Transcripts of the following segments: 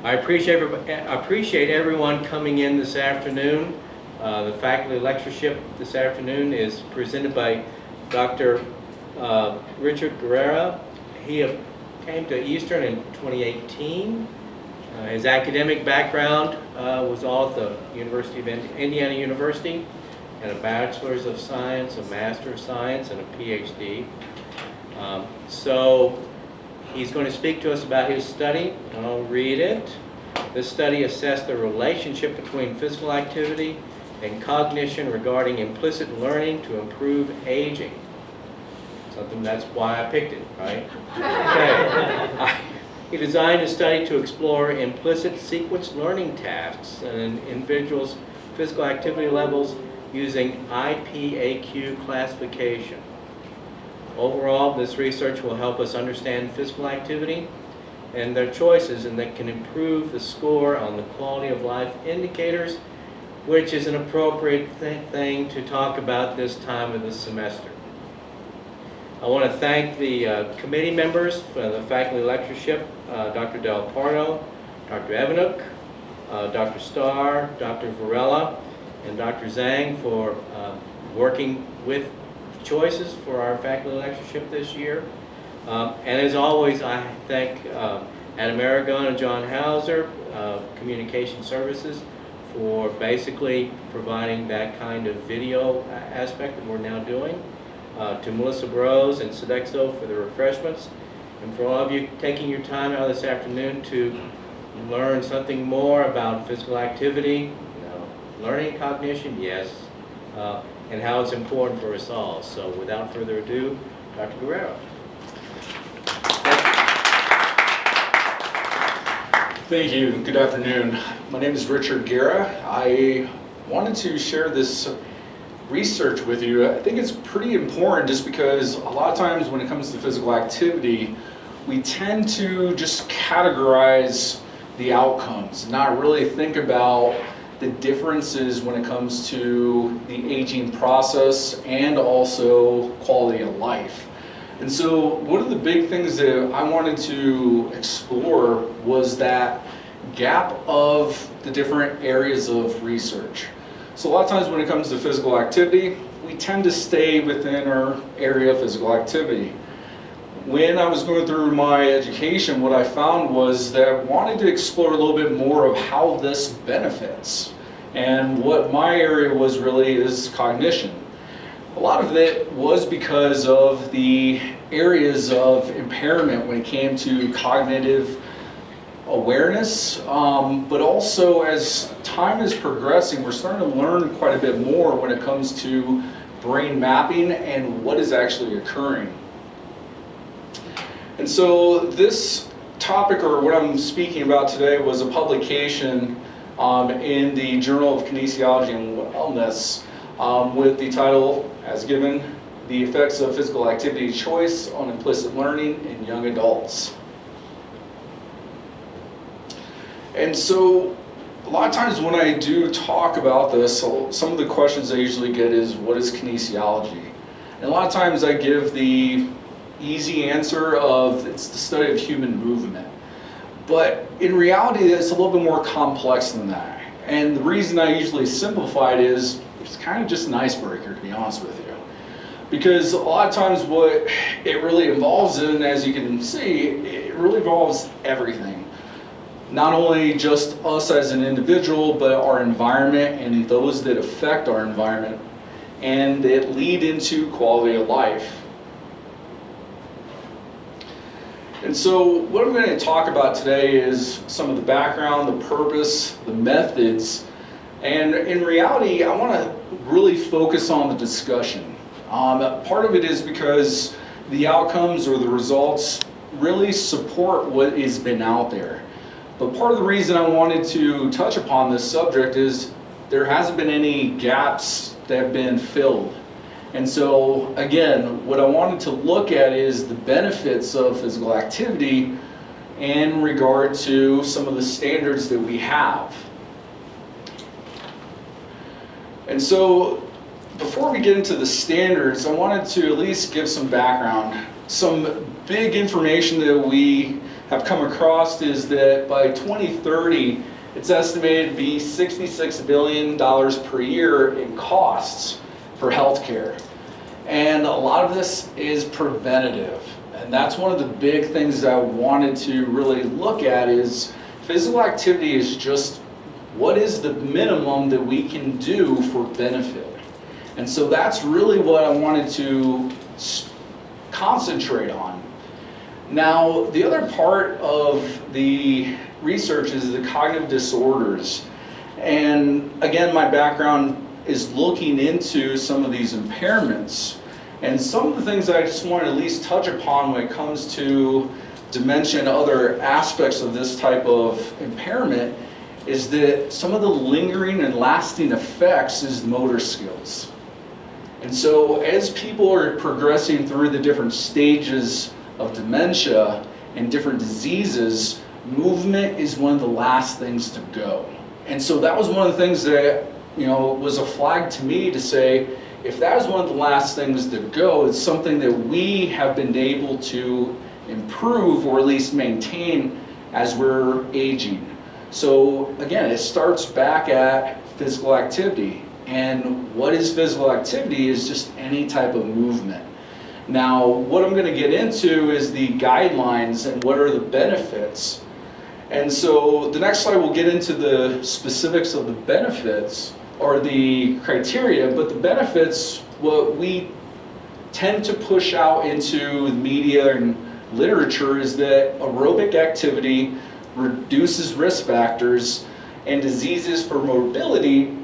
I appreciate everyone coming in this afternoon. The faculty lectureship this afternoon is presented by Dr. Richard Guerra. He came to Eastern in 2018. His academic background was all at the University of Indiana University, and a Bachelor's of Science, a Master of Science, and a PhD. So he's going to speak to us about his study. I'll read it. This study assessed the relationship between physical activity and cognition regarding implicit learning to improve aging. That's why I picked it, right? Okay. He designed a study to explore implicit sequence learning tasks and an individual's physical activity levels using IPAQ classification. Overall, this research will help us understand physical activity and their choices, and that can improve the score on the quality of life indicators, which is an appropriate thing to talk about this time of the semester. I want to thank the committee members for the faculty lectureship, Dr. Del Pardo, Dr. Evanuk, Dr. Starr, Dr. Varela, and Dr. Zhang for working with choices for our faculty lectureship this year. And as always, I thank Adam Aragon and John Hauser, Communication Services, for basically providing that kind of video aspect that we're now doing. To Melissa Burrows and Sodexo for the refreshments, and for all of you taking your time out this afternoon to learn something more about physical activity, learning cognition, yes, and how it's important for us all. So without further ado, Dr. Guerra. Thank you. Good afternoon. My name is Richard Guerra. I wanted to share this research with you. I think it's pretty important just because a lot of times when it comes to physical activity, we tend to just categorize the outcomes, not really think about the differences when it comes to the aging process and also quality of life. And so one of the big things that I wanted to explore was that gap of the different areas of research. So a lot of times when it comes to physical activity, we tend to stay within our area of physical activity. When I was going through my education, what I found was that I wanted to explore a little bit more of how this benefits. And what my area was really is cognition. A lot of it was because of the areas of impairment when it came to cognitive awareness, but also as time is progressing, we're starting to learn quite a bit more when it comes to brain mapping and what is actually occurring. And so this topic, or what I'm speaking about today, was a publication in the Journal of Kinesiology and Wellness with the title, as given, The Effects of Physical Activity Choice on Implicit Learning in Young Adults. And so a lot of times when I do talk about this, some of the questions I usually get is, what is kinesiology? And a lot of times I give the easy answer of, it's the study of human movement. But in reality, it's a little bit more complex than that. And the reason I usually simplify it is, it's kind of just an icebreaker, to be honest with you. Because a lot of times what it really involves in, as you can see, it really involves everything. Not only just us as an individual, but our environment and those that affect our environment, and that lead into quality of life. And so what I'm going to talk about today is some of the background, the purpose, the methods, and in reality, I want to really focus on the discussion. Part of it is because the outcomes or the results really support what has been out there. But part of the reason I wanted to touch upon this subject is there hasn't been any gaps that have been filled. And so again, what I wanted to look at is the benefits of physical activity in regard to some of the standards that we have. And so before we get into the standards, I wanted to at least give some background, some big information that we have come across is that by 2030, it's estimated to be $66 billion per year in costs for healthcare. And a lot of this is preventative. And that's one of the big things that I wanted to really look at is physical activity is just what is the minimum that we can do for benefit. And so that's really what I wanted to concentrate on. Now, the other part of the research is the cognitive disorders. And again, my background is looking into some of these impairments. And some of the things that I just want to at least touch upon when it comes to dementia and other aspects of this type of impairment is that some of the lingering and lasting effects is motor skills. And so as people are progressing through the different stages of dementia and different diseases, movement is one of the last things to go. And so that was one of the things that, was a flag to me to say, if that is one of the last things to go, it's something that we have been able to improve or at least maintain as we're aging. So again, it starts back at physical activity. And what is physical activity is just any type of movement. Now, what I'm going to get into is the guidelines and what are the benefits. And so the next slide will get into the specifics of the benefits or the criteria, but the benefits, what we tend to push out into the media and literature is that aerobic activity reduces risk factors and diseases for morbidity,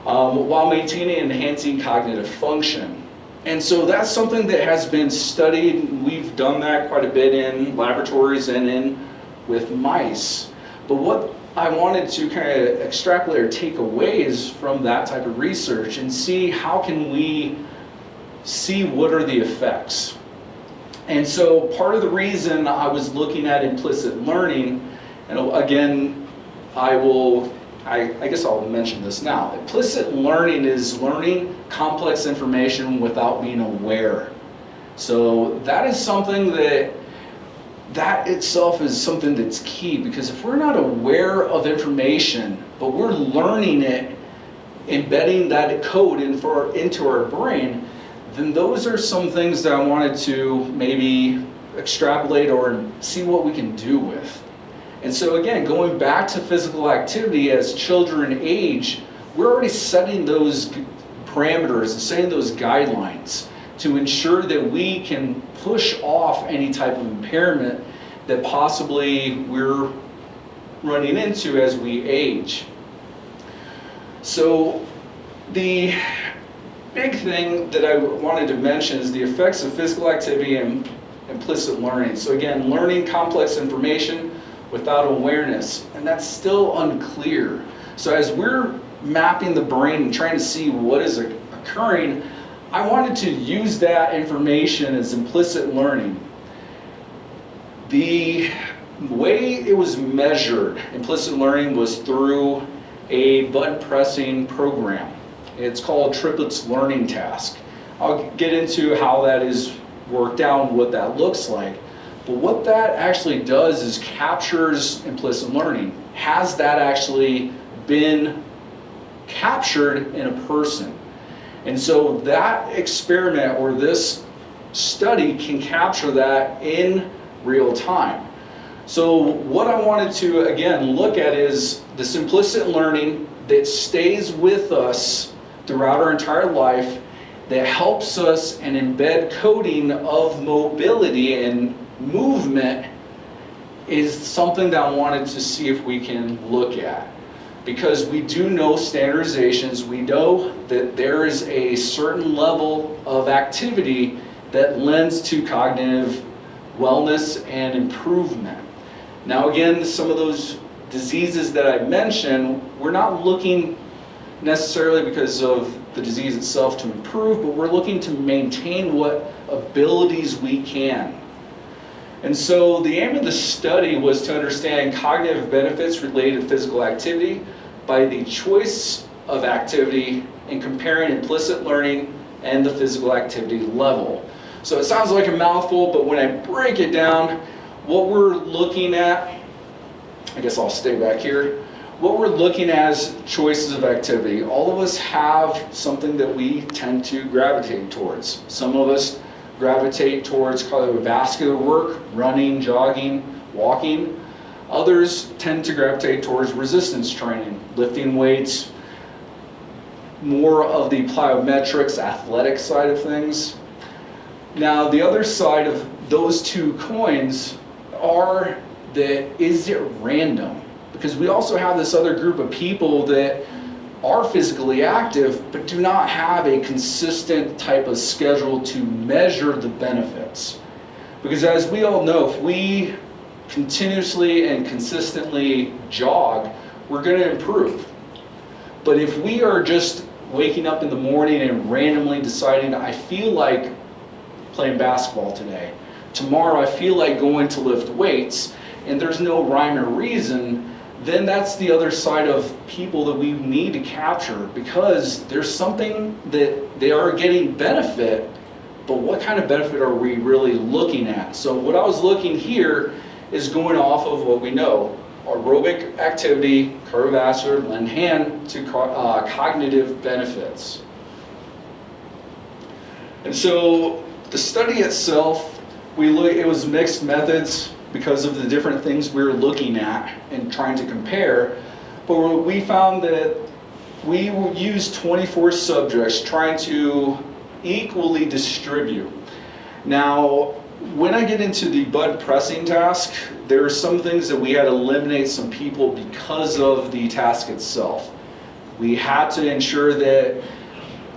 while maintaining and enhancing cognitive function. And so that's something that has been studied. We've done that quite a bit in laboratories and with mice. But what I wanted to kind of extrapolate or take away is from that type of research and see how can we see what are the effects. And so part of the reason I was looking at implicit learning, and again, I guess I'll mention this now. Implicit learning is learning complex information without being aware. So that is something that itself is something that's key, because if we're not aware of information, but we're learning it, embedding that code into our brain, then those are some things that I wanted to maybe extrapolate or see what we can do with. And so again, going back to physical activity as children age, we're already setting those parameters and setting those guidelines to ensure that we can push off any type of impairment that possibly we're running into as we age. So the big thing that I wanted to mention is the effects of physical activity and implicit learning. So again, learning complex information without awareness, and that's still unclear. So as we're mapping the brain and trying to see what is occurring, I wanted to use that information as implicit learning. The way it was measured, implicit learning, was through a button pressing program. It's called Triplet's Learning Task. I'll get into how that is worked out and what that looks like. But what that actually does is captures implicit learning. Has that actually been captured in a person? And so that experiment or this study can capture that in real time. So what I wanted to again look at is this implicit learning that stays with us throughout our entire life, that helps us and embed coding of mobility and movement, is something that I wanted to see if we can look at. Because we do know standardizations, we know that there is a certain level of activity that lends to cognitive wellness and improvement. Now again, some of those diseases that I mentioned, we're not looking necessarily because of the disease itself to improve, but we're looking to maintain what abilities we can. And so the aim of the study was to understand cognitive benefits related to physical activity by the choice of activity and comparing implicit learning and the physical activity level. So it sounds like a mouthful, but when I break it down, what we're looking at, I guess I'll stay back here. What we're looking at is choices of activity. All of us have something that we tend to gravitate towards. Some of us gravitate towards cardiovascular work, running, jogging, walking. Others tend to gravitate towards resistance training, lifting weights, more of the plyometrics, athletic side of things. Now, the other side of those two coins are that is it random? Because we also have this other group of people that are physically active but do not have a consistent type of schedule to measure the benefits. Because as we all know, if we continuously and consistently jog, we're going to improve. But if we are just waking up in the morning and randomly deciding, I feel like playing basketball today, tomorrow I feel like going to lift weights, and there's no rhyme or reason, then that's the other side of people that we need to capture, because there's something that they are getting benefit, but what kind of benefit are we really looking at? So what I was looking here is going off of what we know, aerobic activity, cardiovascular, lend hand to cognitive benefits. And so the study itself, it was mixed methods because of the different things we were looking at and trying to compare. But we found that we used 24 subjects trying to equally distribute. Now, when I get into the bud pressing task, there are some things that we had to eliminate some people because of the task itself. We had to ensure that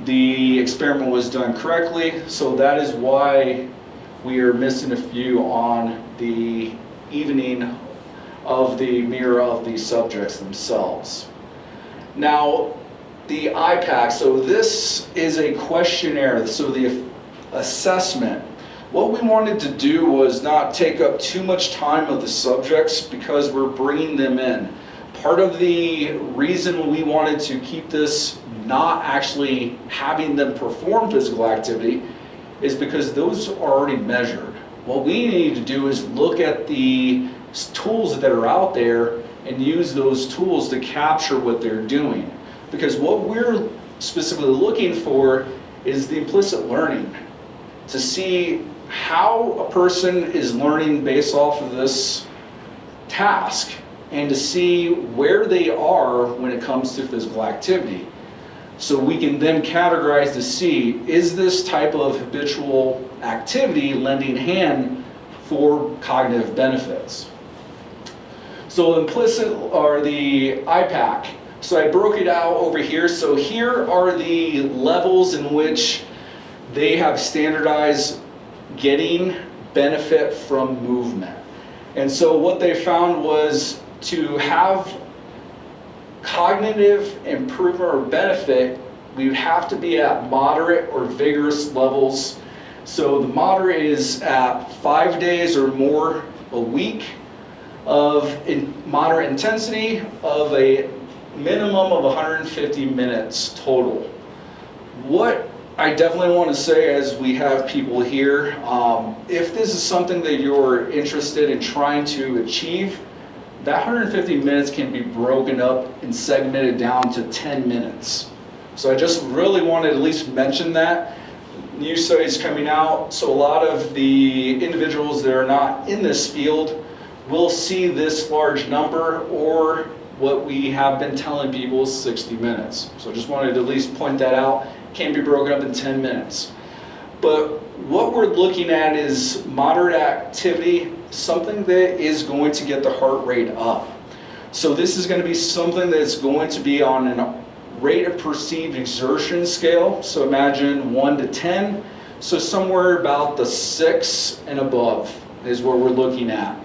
the experiment was done correctly, so that is why we are missing a few on the evening of the mirror of the subjects themselves. Now, the IPAQ, so this is a questionnaire, so the assessment. What we wanted to do was not take up too much time of the subjects because we're bringing them in. Part of the reason we wanted to keep this not actually having them perform physical activity is because those are already measured. What we need to do is look at the tools that are out there and use those tools to capture what they're doing. Because what we're specifically looking for is the implicit learning, to see how a person is learning based off of this task and to see where they are when it comes to physical activity. So we can then categorize to see, is this type of habitual activity lending hand for cognitive benefits? So implicit are the IPAQ. So I broke it out over here. So here are the levels in which they have standardized getting benefit from movement. And so what they found was to have cognitive improvement or benefit, we would have to be at moderate or vigorous levels. So the moderate is at 5 days or more a week of moderate intensity of a minimum of 150 minutes total. What I definitely want to say as we have people here, if this is something that you're interested in trying to achieve, that 150 minutes can be broken up and segmented down to 10 minutes. So I just really wanted to at least mention that. New studies coming out, so a lot of the individuals that are not in this field will see this large number, or what we have been telling people is 60 minutes. So I just wanted to at least point that out. It can be broken up in 10 minutes. But what we're looking at is moderate activity, something that is going to get the heart rate up. So this is going to be something that's going to be on a rate of perceived exertion scale. So imagine 1 to 10. So somewhere about the 6 and above is what we're looking at.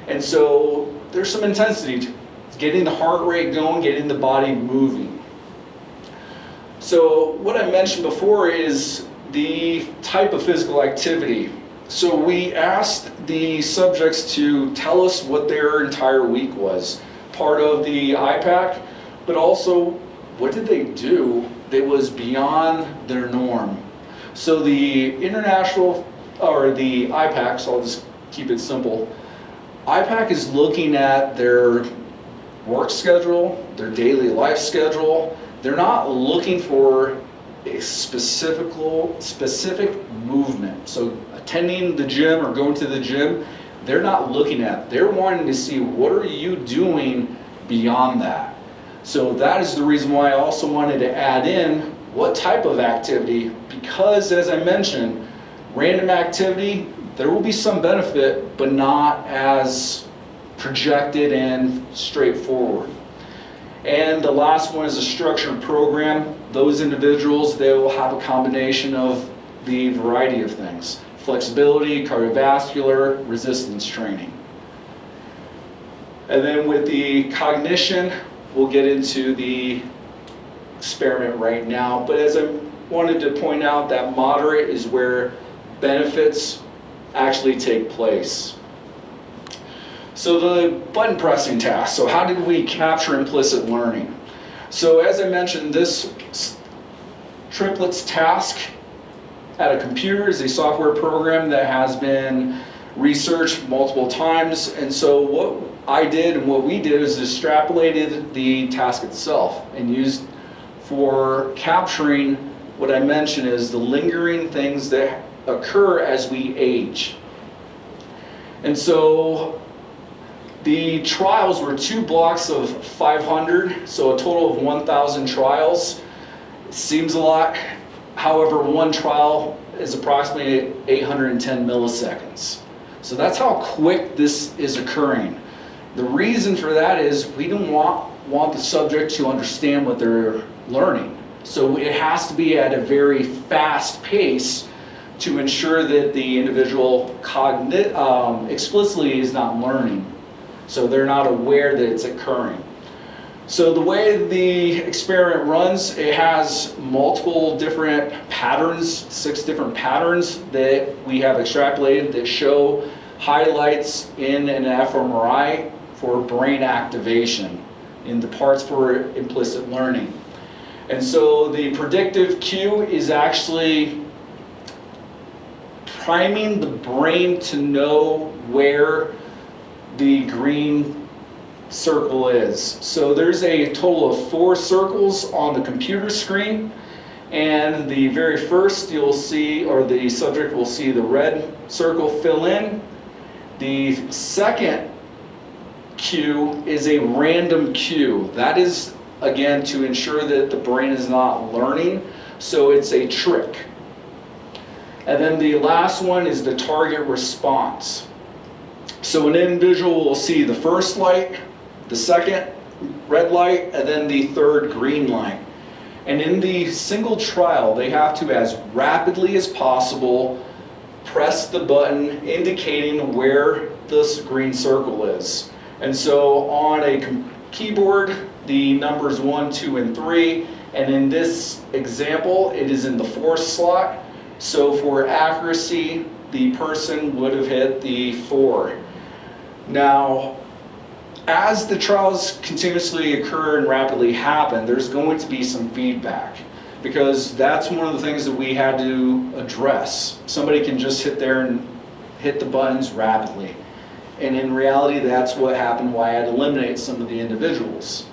And so there's some intensity, getting the heart rate going, getting the body moving. So what I mentioned before is the type of physical activity. So we asked the subjects to tell us what their entire week was, part of the IPAQ, but also what did they do that was beyond their norm? So the international, or the IPAQ, so I'll just keep it simple. IPAQ is looking at their work schedule, their daily life schedule. They're not looking for a specific movement. So attending the gym or going to the gym, they're not looking at. They're wanting to see, what are you doing beyond that? So that is the reason why I also wanted to add in what type of activity, because as I mentioned, random activity, there will be some benefit, but not as projected and straightforward. And the last one is a structured program. Those individuals, they will have a combination of the variety of things: flexibility, cardiovascular, resistance training. And then with the cognition, we'll get into the experiment right now. But as I wanted to point out, that moderate is where benefits actually take place. So the button pressing task. So how did we capture implicit learning? So as I mentioned, this triplets task at a computer is a software program that has been researched multiple times. And so what I did and what we did is extrapolated the task itself and used for capturing what I mentioned is the lingering things that occur as we age. And so the trials were 2 blocks of 500, so a total of 1,000 trials. Seems a lot. However, one trial is approximately 810 milliseconds. So that's how quick this is occurring. The reason for that is we don't want the subject to understand what they're learning. So it has to be at a very fast pace to ensure that the individual explicitly is not learning. So they're not aware that it's occurring. So the way the experiment runs, it has multiple different patterns, 6 different patterns that we have extrapolated that show highlights in an fMRI for brain activation in the parts for implicit learning. And so the predictive cue is actually priming the brain to know where the green circle is. So there's a total of 4 circles on the computer screen, and the very first you'll see, or the subject will see the red circle fill in. The second cue is a random cue. That is, again, to ensure that the brain is not learning, so it's a trick. And then the last one is the target response. So an individual will see the first light, the second red light, and then the third green light. And in the single trial, they have to, as rapidly as possible, press the button indicating where this green circle is. And so on a keyboard, the numbers 1, 2, and 3, and in this example, it is in the 4th slot. So for accuracy, the person would have hit the 4. Now, as the trials continuously occur and rapidly happen, there's going to be some feedback, because that's one of the things that we had to address. Somebody can just sit there and hit the buttons rapidly. And in reality, that's what happened, why I had to eliminate some of the individuals.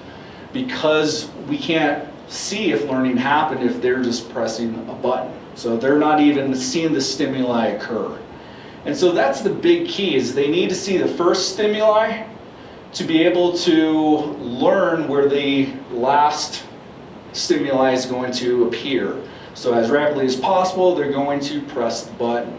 Because we can't see if learning happened if they're just pressing a button. So they're not even seeing the stimuli occur. And so that's the big key, is they need to see the first stimuli to be able to learn where the last stimuli is going to appear. So as rapidly as possible, they're going to press the button.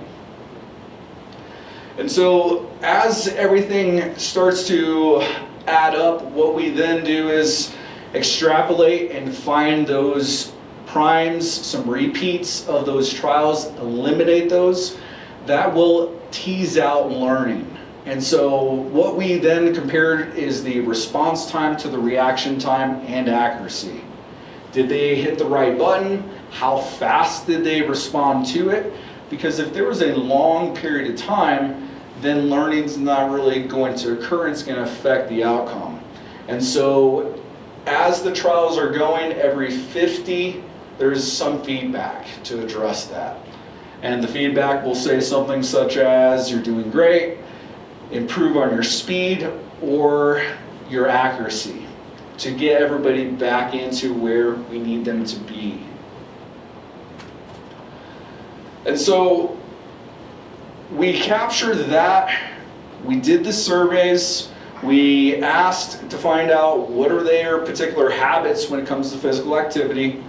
And so as everything starts to add up, what we then do is extrapolate and find those primes, some repeats of those trials, eliminate those. That will tease out learning. And so what we then compared is the response time to the reaction time and accuracy. Did they hit the right button? How fast did they respond to it? Because if there was a long period of time, then learning's not really going to occur, and it's going to affect the outcome. And so as the trials are going, every 50, there's some feedback to address that. And the feedback will say something such as, you're doing great, improve on your speed or your accuracy, to get everybody back into where we need them to be. And so we captured that, we did the surveys, we asked to find out what are their particular habits when it comes to physical activity.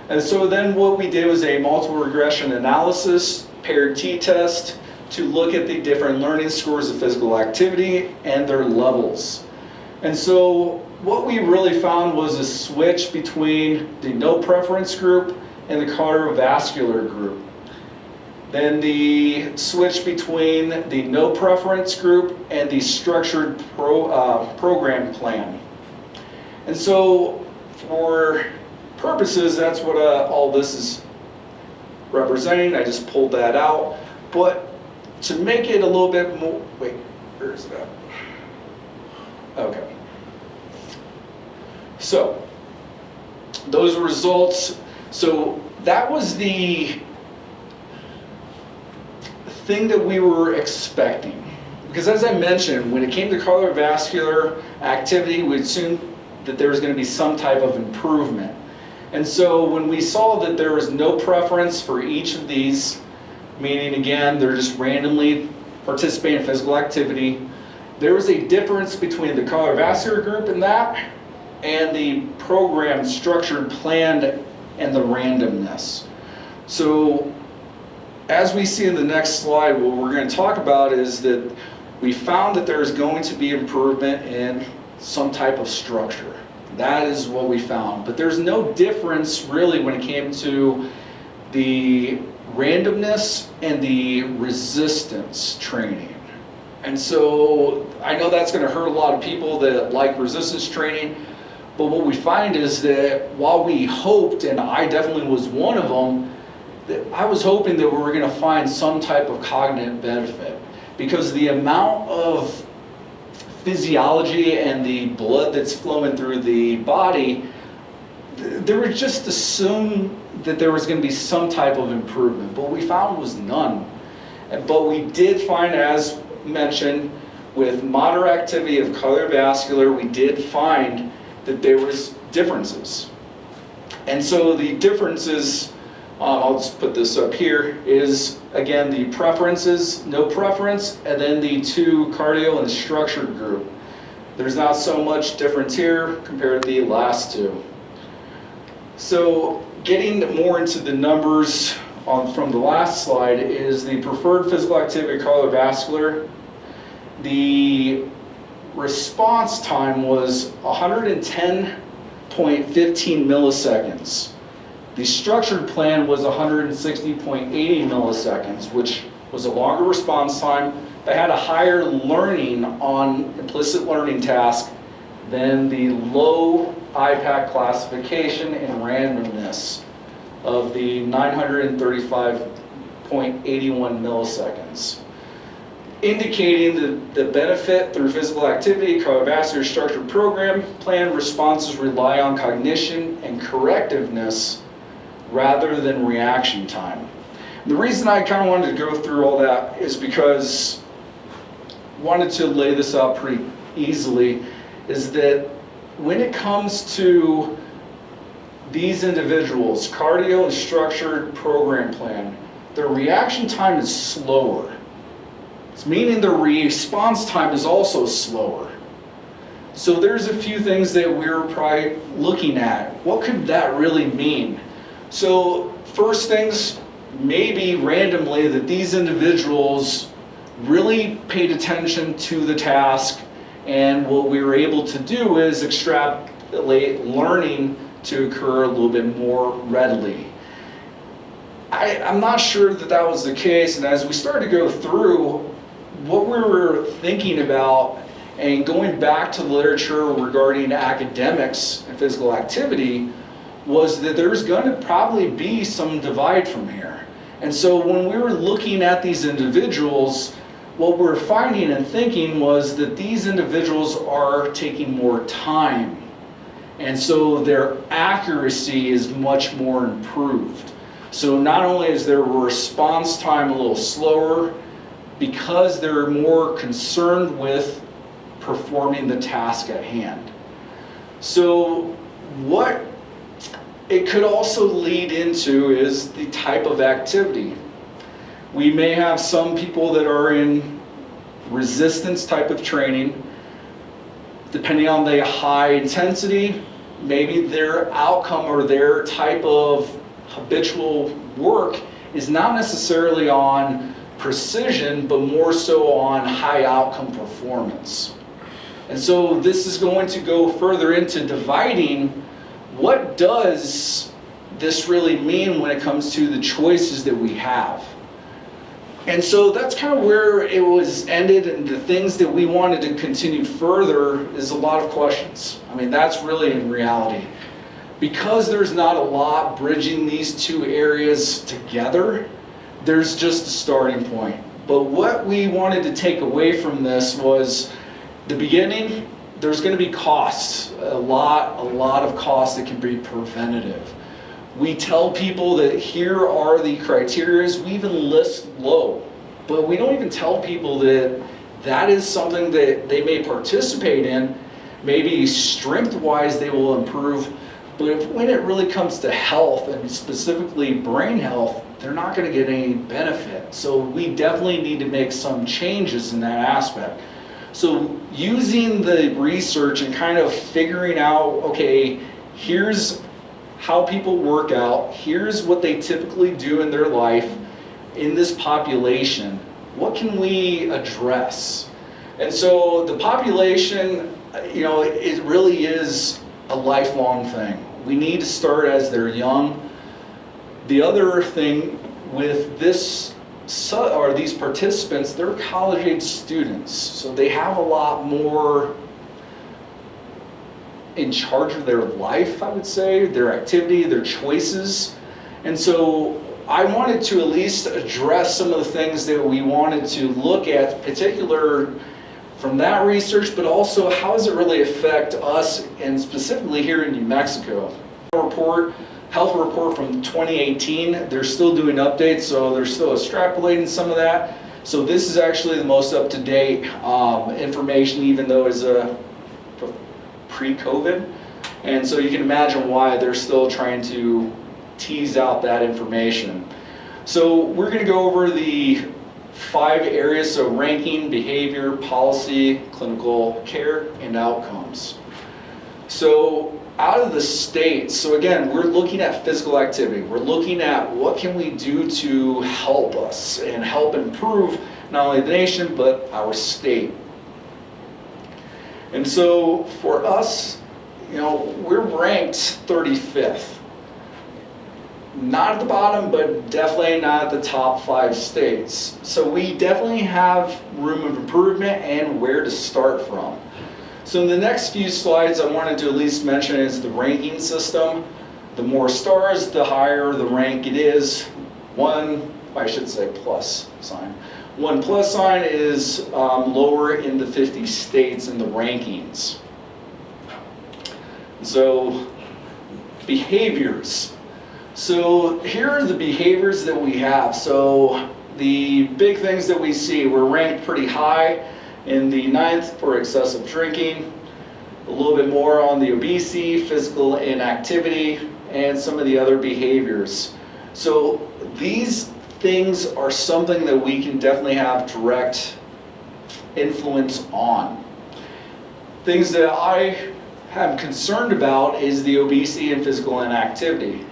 And so then what we did was a multiple regression analysis, paired t-test, to look at the different learning scores of physical activity and their levels. And so what we really found was a switch between the no preference group and the cardiovascular group. Then the switch between the no preference group and the structured program plan. And so for purposes, that's what all this is representing. I just pulled that out. But to make it a little bit more, wait, where's that? Okay. So those results, so that was the thing that we were expecting. Because as I mentioned, when it came to cardiovascular activity, we assumed that there was going to be some type of improvement. And so when we saw that there was no preference for each of these, meaning again, they're just randomly participating in physical activity, there was a difference between the cardiovascular group in that and the program structured planned and the randomness. So as we see in the next slide, what we're going to talk about is that we found that there's going to be improvement in some type of structure. That is what we found. But there's no difference really when it came to the randomness and the resistance training. And so I know that's going to hurt a lot of people that like resistance training, but what we find is that while we hoped, and I definitely was one of them, that I was hoping that we were going to find some type of cognitive benefit, because the amount of physiology and the blood that's flowing through the body, there was just assumed that there was going to be some type of improvement, but what we found was none. But we did find, as mentioned, with moderate activity of cardiovascular, we did find that there was differences. And so the differences, I'll just put this up here, is again the preferences, no preference, and then the two cardio and structured group. There's not so much difference here compared to the last two. So getting more into the numbers from the last slide is the preferred physical activity cardiovascular. The response time was 110.15 milliseconds. The structured plan was 160.80 milliseconds, which was a longer response time, but had a higher learning on implicit learning task than the low IPAQ classification and randomness of the 935.81 milliseconds, indicating the benefit through physical activity, cardiovascular structured program plan responses rely on cognition and correctiveness rather than reaction time. And the reason I kind of wanted to go through all that is because I wanted to lay this out pretty easily, is that when it comes to these individuals, cardio and structured program plan, their reaction time is slower. It's meaning their response time is also slower. So there's a few things that we're probably looking at. What could that really mean? So first things, maybe randomly, that these individuals really paid attention to the task, and what we were able to do is extrapolate learning to occur a little bit more readily. I'm not sure that that was the case, and as we started to go through what we were thinking about and going back to the literature regarding academics and physical activity, was that there's going to probably be some divide from here. And so when we were looking at these individuals, what we're finding and thinking was that these individuals are taking more time. And so their accuracy is much more improved. So not only is their response time a little slower, because they're more concerned with performing the task at hand. So what it could also lead into is the type of activity. We may have some people that are in resistance type of training. Depending on the high intensity, maybe their outcome or their type of habitual work is not necessarily on precision, but more so on high outcome performance. And so this is going to go further into dividing what does this really mean when it comes to the choices that we have. And so that's kind of where it was ended, and the things that we wanted to continue further is a lot of questions. I mean, that's really in reality. Because there's not a lot bridging these two areas together, there's just a starting point. But what we wanted to take away from this was the beginning, there's going to be costs, a lot of costs that can be preventative. We tell people that here are the criteria, we even list low, but we don't even tell people that that is something that they may participate in. Maybe strength-wise they will improve, but when it really comes to health, and specifically brain health, they're not going to get any benefit. So we definitely need to make some changes in that aspect. So using the research and kind of figuring out, okay, here's how people work out, here's what they typically do in their life in this population, what can we address? And so the population, it really is a lifelong thing. We need to start as they're young. The other thing with these participants, they're college-age students, so they have a lot more in charge of their life, I would say, their activity, their choices. And so I wanted to at least address some of the things that we wanted to look at, particular from that research, but also how does it really affect us, and specifically here in New Mexico. Health report from 2018, they're still doing updates, so they're still extrapolating some of that. So this is actually the most up-to-date information, even though it's pre-COVID. And so you can imagine why they're still trying to tease out that information. So we're going to go over the 5 areas, so ranking, behavior, policy, clinical care, and outcomes. So out of the states, so again, we're looking at physical activity. We're looking at what can we do to help us and help improve not only the nation, but our state. And so for us, we're ranked 35th. Not at the bottom, but definitely not at the top 5 states. So we definitely have room of improvement and where to start from. So in the next few slides, I wanted to at least mention is the ranking system. The more stars, the higher the rank it is. Plus sign. 1 plus sign is lower in the 50 states in the rankings. So behaviors. So here are the behaviors that we have. So the big things that we see, we're ranked pretty high in the 9th for excessive drinking, a little bit more on the obesity, physical inactivity, and some of the other behaviors. So these things are something that we can definitely have direct influence on. Things that I am concerned about is the obesity and physical inactivity.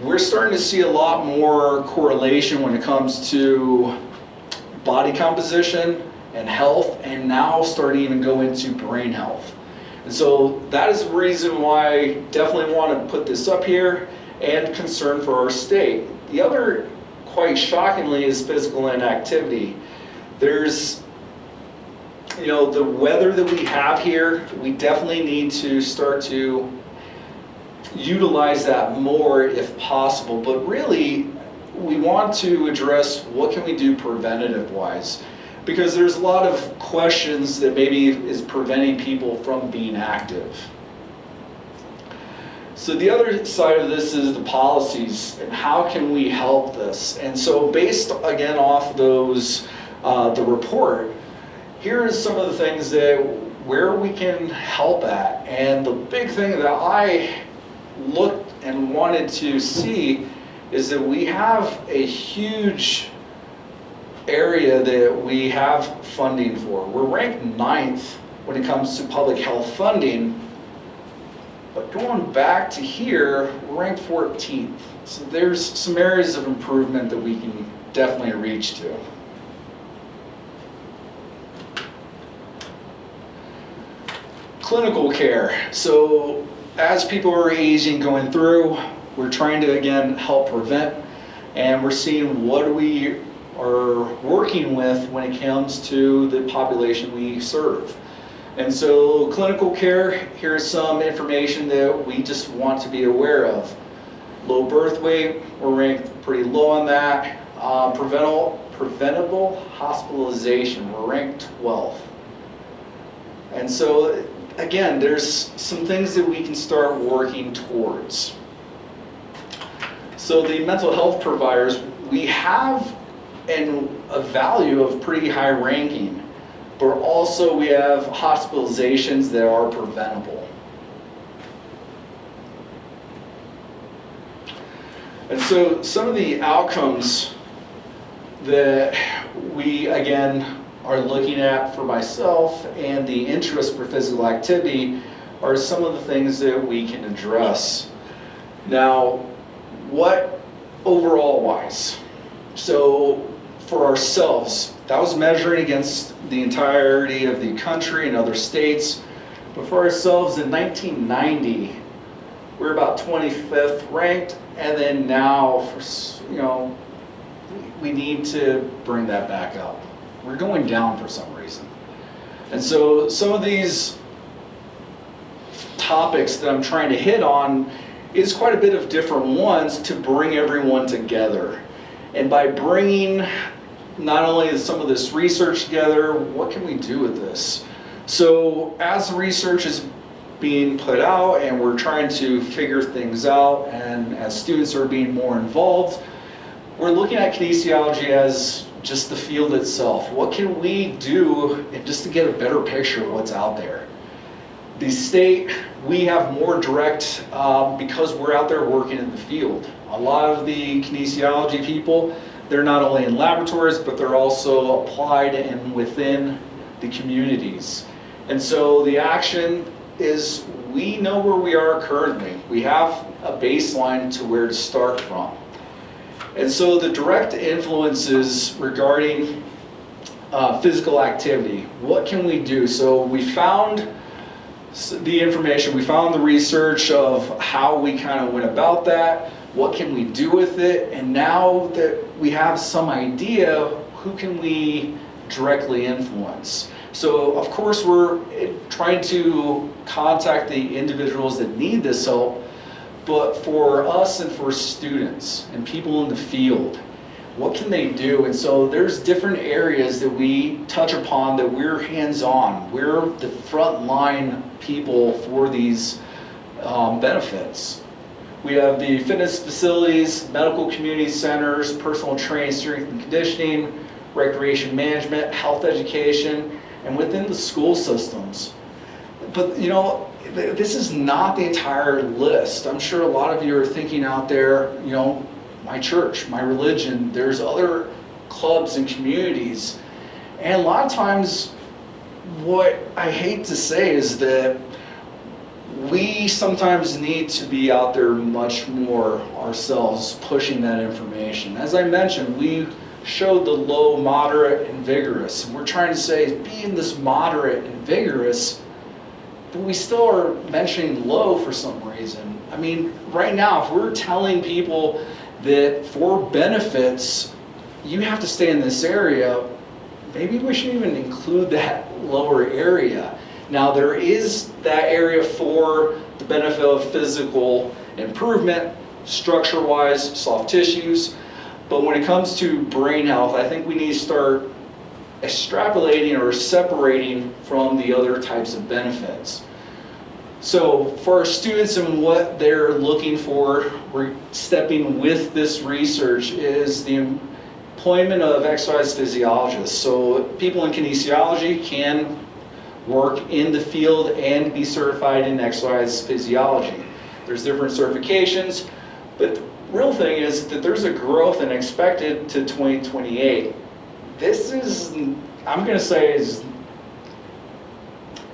We're starting to see a lot more correlation when it comes to body composition and health, and now starting to even go into brain health. And so that is the reason why I definitely want to put this up here, and concern for our state. The other, quite shockingly, is physical inactivity. There's, the weather that we have here, we definitely need to start to utilize that more if possible. But really, we want to address what can we do preventative-wise, because there's a lot of questions that maybe is preventing people from being active. So the other side of this is the policies and how can we help this. And so based again off those, the report, here is some of the things that where we can help at. And the big thing that I looked and wanted to see is that we have a huge area that we have funding for. We're ranked 9th when it comes to public health funding, but going back to here, we're ranked 14th. So there's some areas of improvement that we can definitely reach to. Clinical care. So as people are aging, going through, we're trying to again help prevent, and we're seeing what we are working with when it comes to the population we serve. And so clinical care, here's some information that we just want to be aware of. Low birth weight, we're ranked pretty low on that. Preventable hospitalization, we're ranked 12th. And so again, there's some things that we can start working towards. So the mental health providers, we have a value of pretty high ranking, but also we have hospitalizations that are preventable. And so some of the outcomes that we, again, are looking at for myself and the interest for physical activity are some of the things that we can address. Now, what overall wise? So for ourselves, that was measuring against the entirety of the country and other states. But for ourselves in 1990, we're about 25th ranked, and then now, for, we need to bring that back up. We're going down for some reason. And so some of these topics that I'm trying to hit on is quite a bit of different ones to bring everyone together. And by bringing not only some of this research together, what can we do with this? So as the research is being put out and we're trying to figure things out, and as students are being more involved, we're looking at kinesiology as just the field itself. What can we do just to get a better picture of what's out there? The state, we have more direct, because we're out there working in the field. A lot of the kinesiology people, they're not only in laboratories, but they're also applied and within the communities. And so the action is, we know where we are currently. We have a baseline to where to start from. And so the direct influences regarding physical activity, what can we do? So we found the information, we found the research of how we kind of went about that, what can we do with it, and now that we have some idea, who can we directly influence? So of course we're trying to contact the individuals that need this help, but for us and for students and people in the field, what can they do? And so there's different areas that we touch upon that we're hands-on. We're the front line people for these benefits. We have the fitness facilities, medical community centers, personal training, strength and conditioning, recreation management, health education, and within the school systems. But this is not the entire list. I'm sure a lot of you are thinking out there, my church, my religion, there's other clubs and communities. And a lot of times, what I hate to say is that we sometimes need to be out there much more ourselves, pushing that information. As I mentioned, we showed the low, moderate, and vigorous. And we're trying to say, be in this moderate and vigorous, but we still are mentioning low for some reason. I mean, right now, if we're telling people that for benefits, you have to stay in this area, maybe we should even include that lower area. Now, there is that area for the benefit of physical improvement, structure-wise, soft tissues, but when it comes to brain health, I think we need to start extrapolating or separating from the other types of benefits. So for our students and what they're looking for, we're stepping with this research is the employment of exercise physiologists. So people in kinesiology can work in the field and be certified in exercise physiology. There's different certifications, but the real thing is that there's a growth and expected to 2028. This is, I'm going to say, is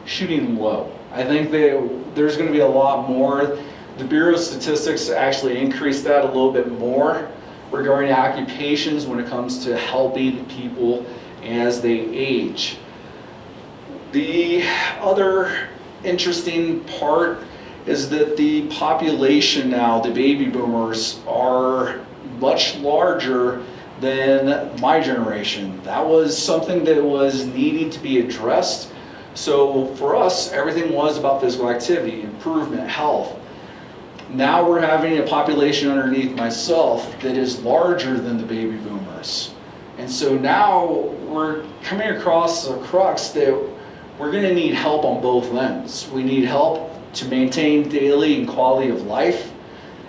shooting low. I think there's going to be a lot more. The Bureau of Statistics actually increased that a little bit more regarding occupations when it comes to helping people as they age. The other interesting part is that the population now, the baby boomers, are much larger than my generation. That was something that was needing to be addressed. So for us, everything was about physical activity, improvement, health. Now we're having a population underneath myself that is larger than the baby boomers. And so now we're coming across a crux that we're going to need help on both ends. We need help to maintain daily and quality of life.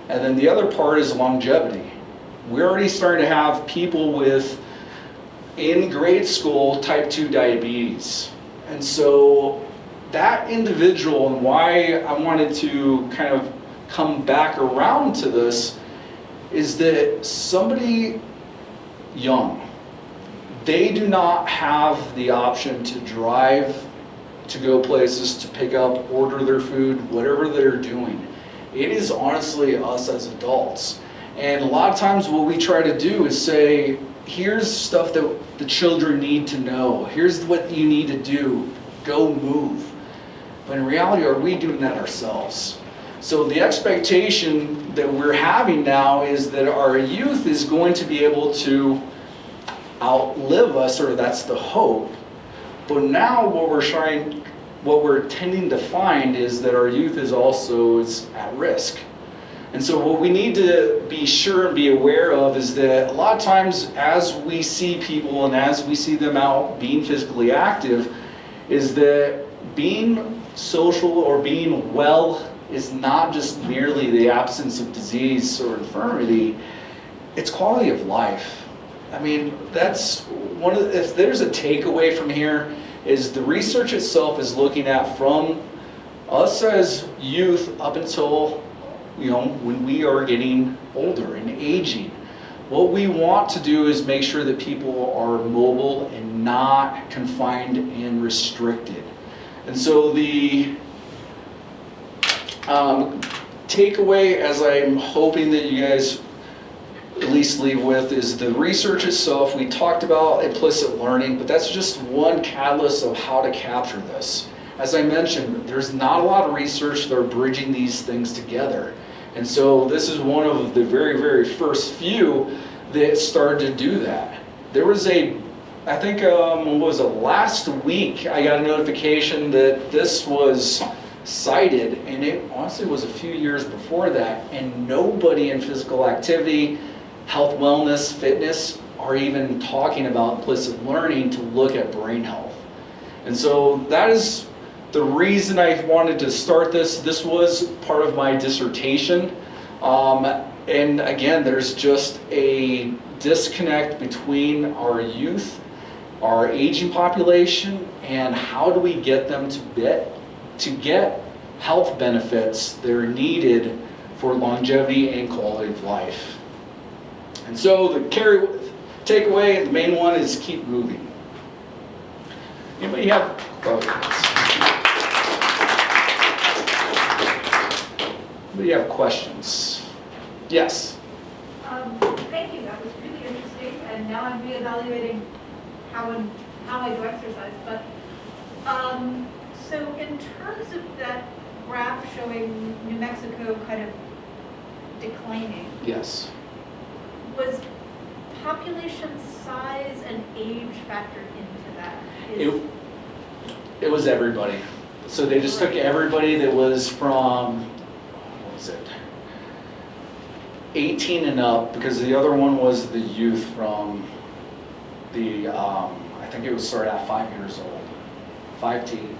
And then the other part is longevity. We're already starting to have people with, in grade school, type 2 diabetes. And so that individual, and why I wanted to kind of come back around to this, is that somebody young, they do not have the option to drive to go places, to pick up, order their food, whatever they're doing. It is honestly us as adults. And a lot of times what we try to do is say, here's stuff that the children need to know. Here's what you need to do. Go move. But in reality, are we doing that ourselves? So the expectation that we're having now is that our youth is going to be able to outlive us, or that's the hope. But now what we're tending to find is that our youth is also at risk. And so what we need to be sure and be aware of is that a lot of times as we see people and as we see them out being physically active, is that being social or being well is not just merely the absence of disease or infirmity, it's quality of life. I mean, that's one of the, if there's a takeaway from here, is the research itself is looking at from us as youth up until, when we are getting older and aging. What we want to do is make sure that people are mobile and not confined and restricted. And so the takeaway, as I'm hoping that you guys at least leave with, is the research itself. We talked about implicit learning, but that's just one catalyst of how to capture this. As I mentioned, there's not a lot of research that are bridging these things together. And so this is one of the very, very first few that started to do that. There was I think, last week, I got a notification that this was cited, and it honestly was a few years before that, and nobody in physical activity, health, wellness, fitness are even talking about implicit learning to look at brain health. And so that is the reason I wanted to start this. This was part of my dissertation. And again, there's just a disconnect between our youth, our aging population, and how do we get them to get health benefits that are needed for longevity and quality of life. And so the takeaway, the main one, is keep moving. Anybody have questions? Yes. Thank you. That was really interesting, and now I'm reevaluating how I do exercise. But so in terms of that graph showing New Mexico kind of declining, Yes. was population size and age factored into that? It was everybody. So they just took everybody that was from, 18 and up, because the other one was the youth from I think it was started at 5 years old, 5 to 18.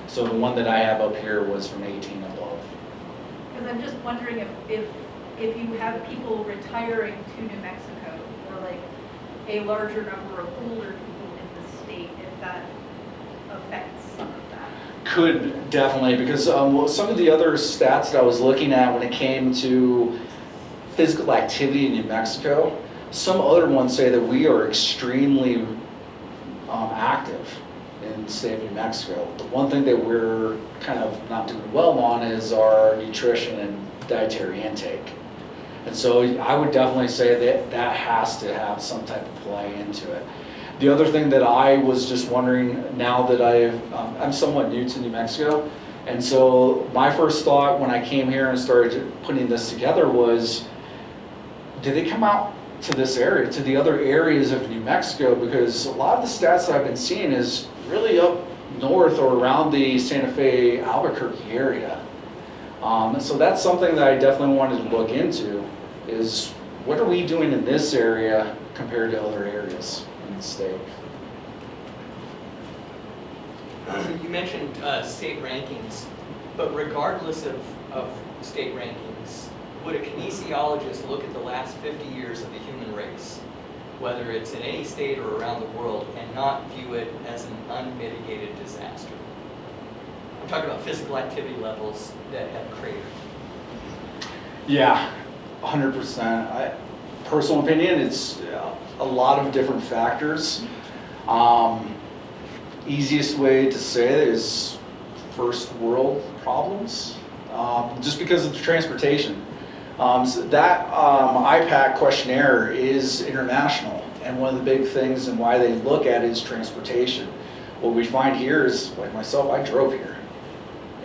So the one that I have up here was from 18 above. Because I'm just wondering if you have people retiring to New Mexico, or like a larger number of older people in the state, if that affects some of that. Could definitely, because some of the other stats that I was looking at when it came to physical activity in New Mexico, some other ones say that we are extremely active in the state of New Mexico. The one thing that we're kind of not doing well on is our nutrition and dietary intake. And so I would definitely say that that has to have some type of play into it. The other thing that I was just wondering, now that I'm somewhat new to New Mexico, and so my first thought when I came here and started putting this together was, did they come out to this area, to the other areas of New Mexico? Because a lot of the stats that I've been seeing is really up north or around the Santa Fe, Albuquerque area. So that's something that I definitely wanted to look into, is what are we doing in this area compared to other areas in the state? You mentioned state rankings, but regardless of state rankings, would a kinesiologist look at the last 50 years of the human race, whether it's in any state or around the world, and not view it as an unmitigated disaster? I'm talking about physical activity levels that have cratered. Yeah, 100%. Personal opinion, it's a lot of different factors. Easiest way to say it is first world problems, just because of the transportation. So that IPAQ questionnaire is international, and one of the big things and why they look at it is transportation. What we find here is, like myself, I drove here.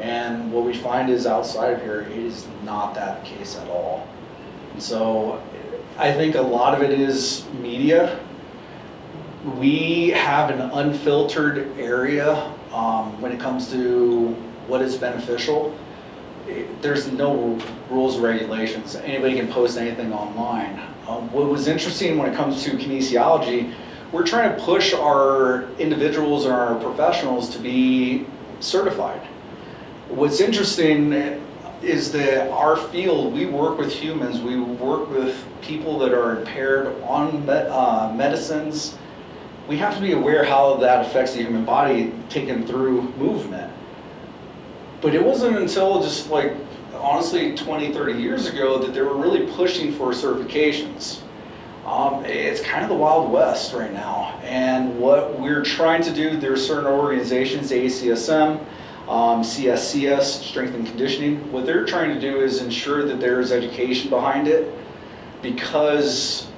And what we find is outside of here, it is not that case at all. And so I think a lot of it is media. We have an unfiltered area when it comes to what is beneficial. There's no rules or regulations. Anybody can post anything online. What was interesting when it comes to kinesiology, we're trying to push our individuals and our professionals to be certified. What's interesting is that our field, we work with humans, we work with people that are impaired on medicines. We have to be aware how that affects the human body taken through movement. But it wasn't until just like, honestly, 20, 30 years ago that they were really pushing for certifications. It's kind of the Wild West right now. And what we're trying to do, there are certain organizations, ACSM, CSCS, Strength and Conditioning. What they're trying to do is ensure that there's education behind it, because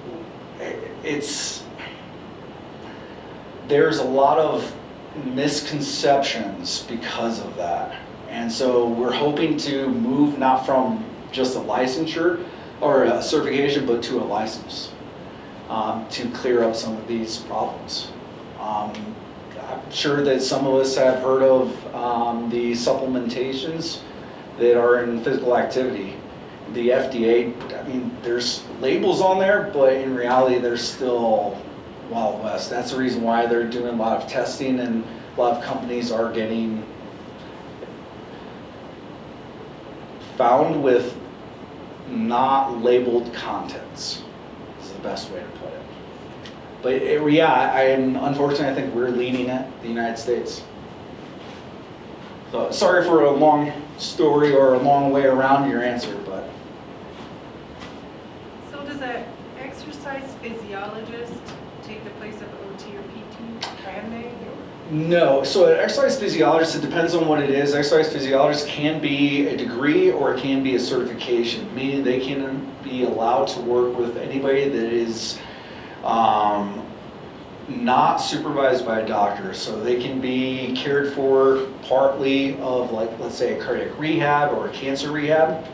there's a lot of misconceptions because of that. And so we're hoping to move not from just a licensure or a certification, but to a license to clear up some of these problems. I'm sure that some of us have heard of the supplementations that are in physical activity. The FDA, I mean, there's labels on there, but in reality, they're still Wild West. That's the reason why they're doing a lot of testing, and a lot of companies are getting found with not labeled contents, is the best way to put it. But unfortunately, I think we're leading it, the United States. So sorry for a long story or a long way around your answer, but. So does an exercise physiologist take the place of OT or PT? Can they? No, so an exercise physiologist, it depends on what it is. Exercise physiologist can be a degree or it can be a certification, meaning they can be allowed to work with anybody that is not supervised by a doctor. So they can be cared for partly of, like, let's say a cardiac rehab or a cancer rehab,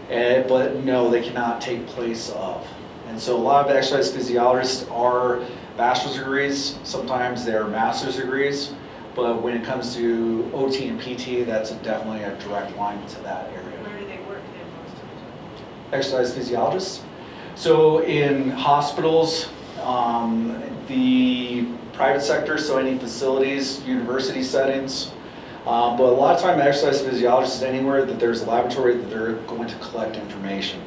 but no, they cannot take place of. And so a lot of exercise physiologists are bachelor's degrees, sometimes they're master's degrees, but when it comes to OT and PT, that's definitely a direct line to that area. Where do they work then most of the time? Exercise physiologists. So in hospitals, the private sector, so any facilities, university settings, But a lot of time, exercise physiologists, anywhere that there's a laboratory, that they're going to collect information.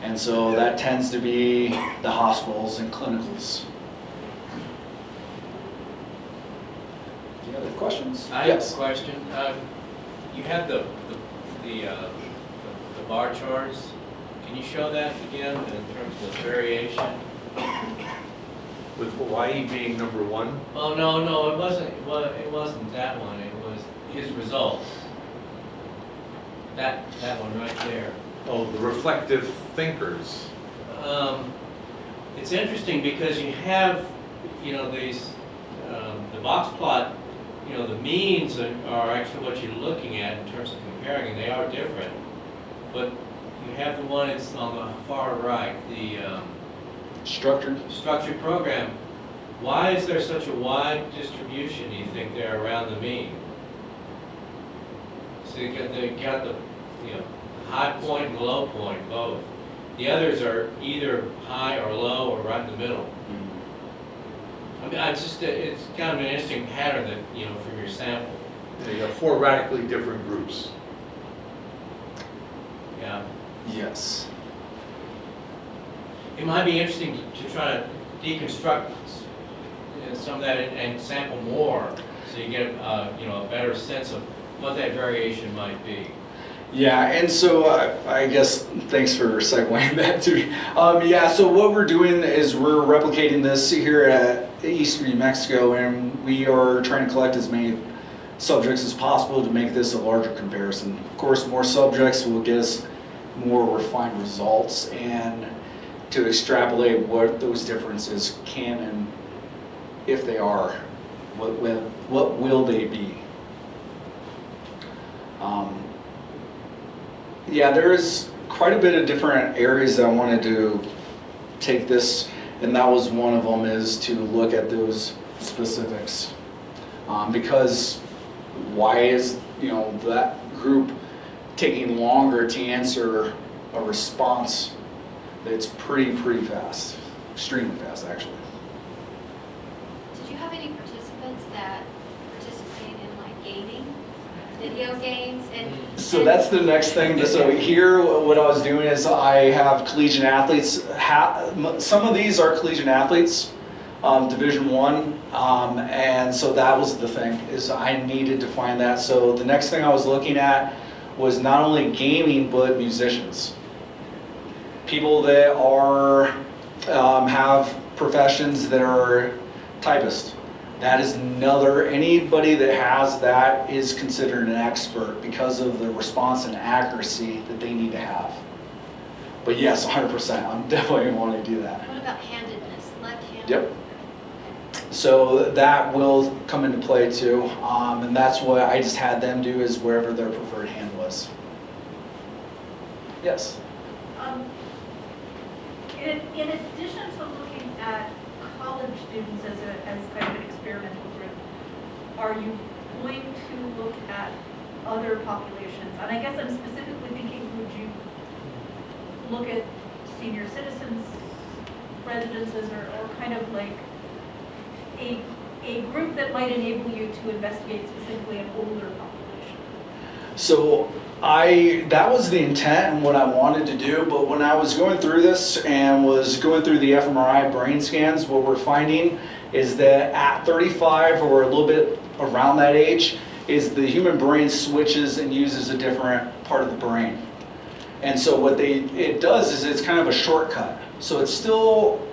And so that tends to be the hospitals and clinicals. Any other questions? I have a question. You have the bar charts. Can you show that again in terms of variation? With Hawaii being number one? Oh, no, it wasn't. Well, it wasn't that one. It was his results. That one right there. Oh, the reflective thinkers. It's interesting because you have, these the box plot. The means are actually what you're looking at in terms of comparing, and they are different. But you have the one that's on the far right, the structured program. Why is there such a wide distribution, do you think, there around the mean? So you got the high point and low point, both. The others are either high or low or right in the middle. I mean, it's kind of an interesting pattern that, from your sample. Yeah, you have 4 radically different groups. Yeah. Yes. It might be interesting to try to deconstruct some of that and sample more, so you get a better sense of what that variation might be. Yeah, and so I guess thanks for segueing that too. Yeah, so what we're doing is we're replicating this here at Eastern New Mexico, and we are trying to collect as many subjects as possible to make this a larger comparison. Of course, more subjects will get us more refined results, and to extrapolate what those differences can, and if they are, what will they be? Yeah, there's quite a bit of different areas that I wanted to take this, and that was one of them, is to look at those specifics. Because why is that group taking longer to answer a response that's pretty fast, extremely fast actually. Did you have any participants that participated in like gaming, video games, and? So that's the next thing. So here, what I was doing is I have collegiate athletes. Some of these are collegiate athletes, Division I, and so that was the thing, is I needed to find that. So the next thing I was looking at was not only gaming, but musicians. People that are have professions that are typists. That is anybody that has that is considered an expert because of the response and accuracy that they need to have. But yes, 100%, I'm definitely want to do that. What about handedness, left-handed? Yep. So that will come into play too, and that's what I just had them do, is wherever their preferred hand was. Yes? In addition to looking at college students as kind of an experimental group, are you going to look at other populations? And I guess I'm specifically thinking, would you look at senior citizens, residences, or kind of like a group that might enable you to investigate specifically an older population? So that was the intent and what I wanted to do, but when I was going through this and was going through the fMRI brain scans, what we're finding is that at 35 or a little bit around that age, is the human brain switches and uses a different part of the brain. And so what it does is it's kind of a shortcut. So it still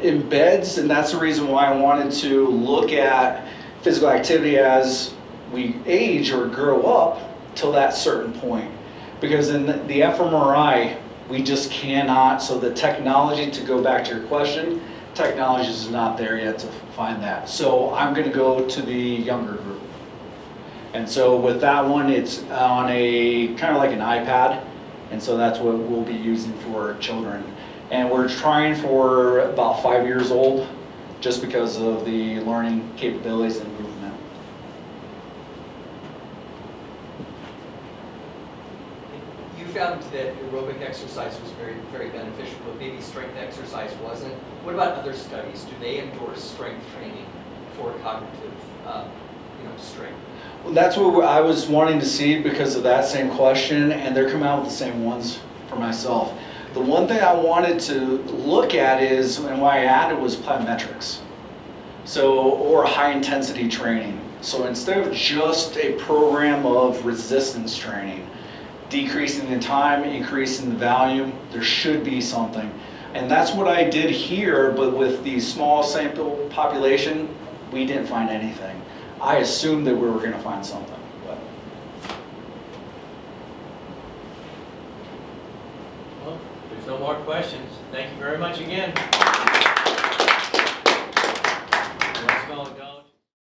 embeds, and that's the reason why I wanted to look at physical activity as we age or grow up till that certain point. Because in the fMRI, we just cannot, so the technology, to go back to your question, technology is not there yet to find that. So I'm going to go to the younger group. And so with that one, it's on a kind of like an iPad, and so that's what we'll be using for children. And we're trying for about 5 years old, just because of the learning capabilities and movement. You found that aerobic exercise was very beneficial, but maybe strength exercise wasn't. What about other studies? Do they endorse strength training for cognitive strength? That's what I was wanting to see because of that same question, and they're coming out with the same ones for myself. The one thing I wanted to look at is, and why I added was plyometrics. So, or high intensity training. So instead of just a program of resistance training, decreasing the time, increasing the volume, there should be something. And that's what I did here, but with the small sample population, we didn't find anything. I assumed that we were gonna find something, but. Well, there's no more questions. Thank you very much again.